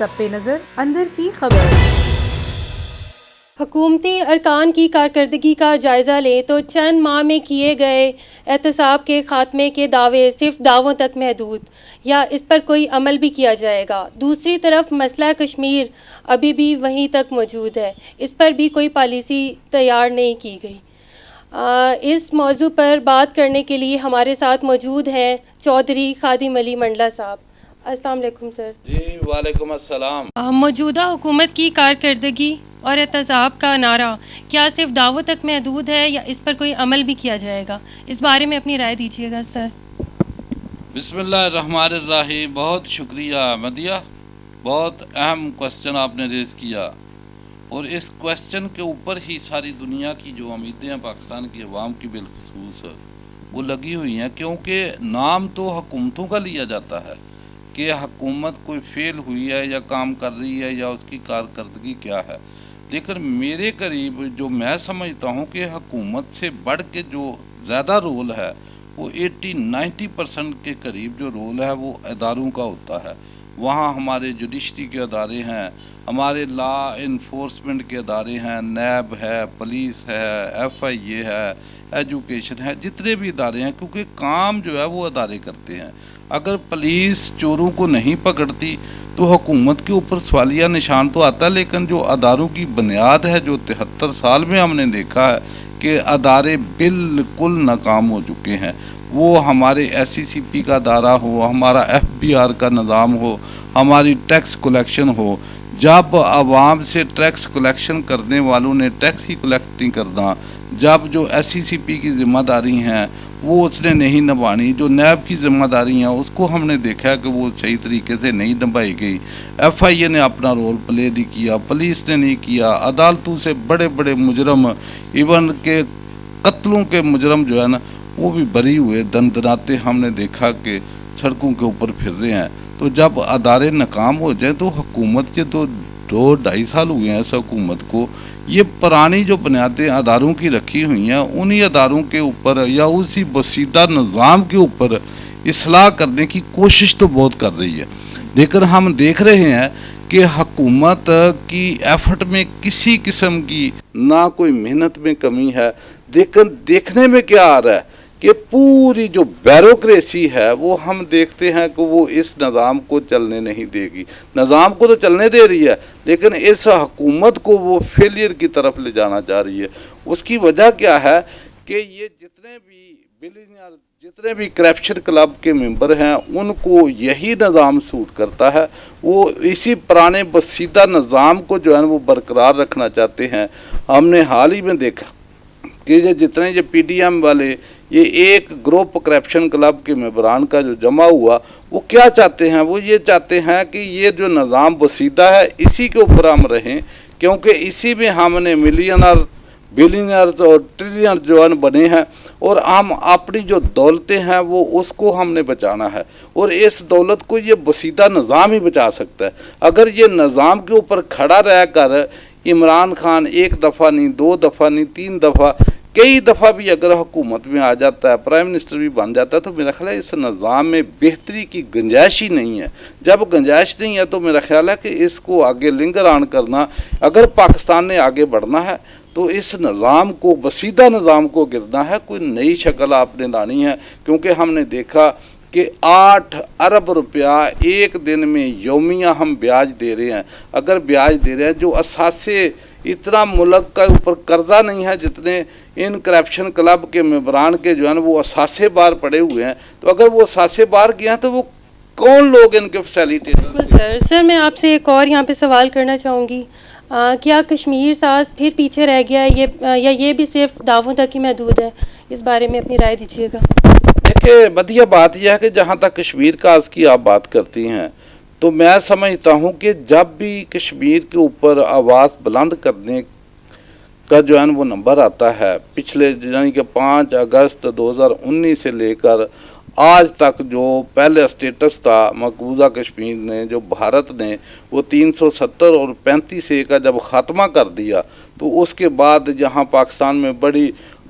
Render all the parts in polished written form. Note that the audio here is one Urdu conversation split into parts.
سب پہ نظر اندر کی خبر۔ حکومتی ارکان کی کارکردگی کا جائزہ لیں تو چند ماہ میں کیے گئے احتساب کے خاتمے کے دعوے صرف دعووں تک محدود، یا اس پر کوئی عمل بھی کیا جائے گا؟ دوسری طرف مسئلہ کشمیر ابھی بھی وہیں تک موجود ہے، اس پر بھی کوئی پالیسی تیار نہیں کی گئی۔ اس موضوع پر بات کرنے کے لیے ہمارے ساتھ موجود ہیں چودھری خادم علی منڈلا صاحب۔ السلام علیکم سر۔ جی وعلیکم السلام۔ موجودہ حکومت کی کارکردگی اور احتساب کا نعرہ کیا صرف دعووں تک محدود ہے یا اس پر کوئی عمل بھی کیا جائے گا؟ اس بارے میں اپنی رائے دیجیے گا سر۔ بسم اللہ الرحمن الرحیم۔ بہت شکریہ مدیہ، بہت اہم کوسچن آپ نے ریز کیا، اور اس کوسچن کے اوپر ہی ساری دنیا کی جو امیدیں ہیں پاکستان کی عوام کی بالخصوص وہ لگی ہوئی ہیں، کیونکہ نام تو حکومتوں کا لیا جاتا ہے کہ حکومت کوئی فیل ہوئی ہے یا کام کر رہی ہے یا اس کی کارکردگی کیا ہے، لیکن میرے قریب جو میں سمجھتا ہوں کہ حکومت سے بڑھ کے جو زیادہ رول ہے وہ 80-90% کے قریب جو رول ہے وہ اداروں کا ہوتا ہے۔ وہاں ہمارے جوڈیشری کے ادارے ہیں، ہمارے لا انفورسمنٹ کے ادارے ہیں، نیب ہے، پولیس ہے، FIA ہے، ایجوکیشن ہے، جتنے بھی ادارے ہیں، کیونکہ کام جو ہے وہ ادارے کرتے ہیں۔ اگر پولیس چوروں کو نہیں پکڑتی تو حکومت کے اوپر سوالیہ نشان تو آتا ہے، لیکن جو اداروں کی بنیاد ہے جو 73 سال میں ہم نے دیکھا ہے کہ ادارے بالکل ناکام ہو چکے ہیں۔ وہ ہمارے SCCP کا ادارہ ہو، ہمارا FBR کا نظام ہو، ہماری ٹیکس کلیکشن ہو، جب عوام سے ٹیکس کلیکشن کرنے والوں نے ٹیکس ہی کلیکٹ نہیں کرنا، جب جو SCCP کی ذمہ داری ہیں وہ اس نے نہیں نبھانی، جو نیب کی ذمہ داری ہیں اس کو ہم نے دیکھا کہ وہ صحیح طریقے سے نہیں نبھائی گئی، FIA نے اپنا رول پلے نہیں کیا، پولیس نے نہیں کیا، عدالتوں سے بڑے بڑے مجرم ایون کے قتلوں کے مجرم جو ہے نا وہ بھی بری ہوئے دندناتے ہم نے دیکھا کہ سڑکوں کے اوپر پھر رہے ہیں۔ تو جب ادارے ناکام ہو جائیں تو حکومت کے تو 2-2.5 سال ہوئے ہیں اس حکومت کو، یہ پرانی جو بنیادیں اداروں کی رکھی ہوئی ہیں انہی اداروں کے اوپر یا اسی بسیدہ نظام کے اوپر اصلاح کرنے کی کوشش تو بہت کر رہی ہے، لیکن ہم دیکھ رہے ہیں کہ حکومت کی ایفرٹ میں کسی قسم کی نہ کوئی محنت میں کمی ہے، لیکن دیکھنے میں کیا آ رہا ہے کہ پوری جو بیوروکریسی ہے وہ ہم دیکھتے ہیں کہ وہ اس نظام کو چلنے نہیں دے گی۔ نظام کو تو چلنے دے رہی ہے لیکن اس حکومت کو وہ فیلئر کی طرف لے جانا چاہ رہی ہے۔ اس کی وجہ کیا ہے کہ یہ جتنے بھی کرپشن کلب کے ممبر ہیں ان کو یہی نظام سوٹ کرتا ہے، وہ اسی پرانے بسیدہ نظام کو جو ہے وہ برقرار رکھنا چاہتے ہیں۔ ہم نے حال ہی میں دیکھا کہ جتنے یہ PDM والے یہ ایک گروپ کرپشن کلب کے ممبران کا جو جمع ہوا وہ کیا چاہتے ہیں، وہ یہ چاہتے ہیں کہ یہ جو نظام بسیدہ ہے اسی کے اوپر ہم رہیں، کیونکہ اسی میں ہم نے ملینر بلینئرز اور ٹریلینر جو بنے ہیں، اور ہم اپنی جو دولتیں ہیں وہ اس کو ہم نے بچانا ہے، اور اس دولت کو یہ بسیدہ نظام ہی بچا سکتا ہے۔ اگر یہ نظام کے اوپر کھڑا رہ کر عمران خان 1 دفعہ نہیں 2 دفعہ نہیں 3 دفعہ کئی دفعہ بھی اگر حکومت میں آ جاتا ہے، پرائم منسٹر بھی بن جاتا ہے، تو میرا خیال ہے اس نظام میں بہتری کی گنجائش ہی نہیں ہے۔ جب گنجائش نہیں ہے تو میرا خیال ہے کہ اس کو آگے لنگر آن کرنا، اگر پاکستان نے آگے بڑھنا ہے تو اس نظام کو بسیدہ نظام کو گرنا ہے، کوئی نئی شکل آپ نے لانی ہے، کیونکہ ہم نے دیکھا کہ 8 ارب روپیہ ایک دن میں یومیہ ہم بیاج دے رہے ہیں۔ اگر بیاج دے رہے ہیں جو اثاثے اتنا ملک کا اوپر قرضہ نہیں ہے جتنے ان کرپشن کلب کے ممبران کے جو ہے نا وہ اثاثے بار پڑے ہوئے ہیں، تو اگر وہ اثاثے بار کیا ہیں تو وہ کون لوگ ان کے فیسیلیٹیٹر؟ سر میں آپ سے ایک اور یہاں پہ سوال کرنا چاہوں گی، کیا کشمیر ساز پھر پیچھے رہ گیا ہے یا یہ بھی صرف دعووں تک ہی محدود ہے؟ اس بارے میں اپنی رائے دیجیے گا۔ دیکھیں بدیہ بات یہ ہے کہ جہاں تک کشمیر کاز کی آپ بات کرتی ہیں تو میں سمجھتا ہوں کہ جب بھی کشمیر کے اوپر آواز بلند کرنے کا جو ہے وہ نمبر آتا ہے، پچھلے یعنی کہ 5 اگست 2019 سے لے کر آج تک جو پہلے اسٹیٹس تھا مقبوضہ کشمیر نے جو بھارت نے وہ 370 اور 35A کا جب خاتمہ کر دیا، تو اس کے بعد جہاں پاکستان میں بڑی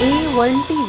A1 TV,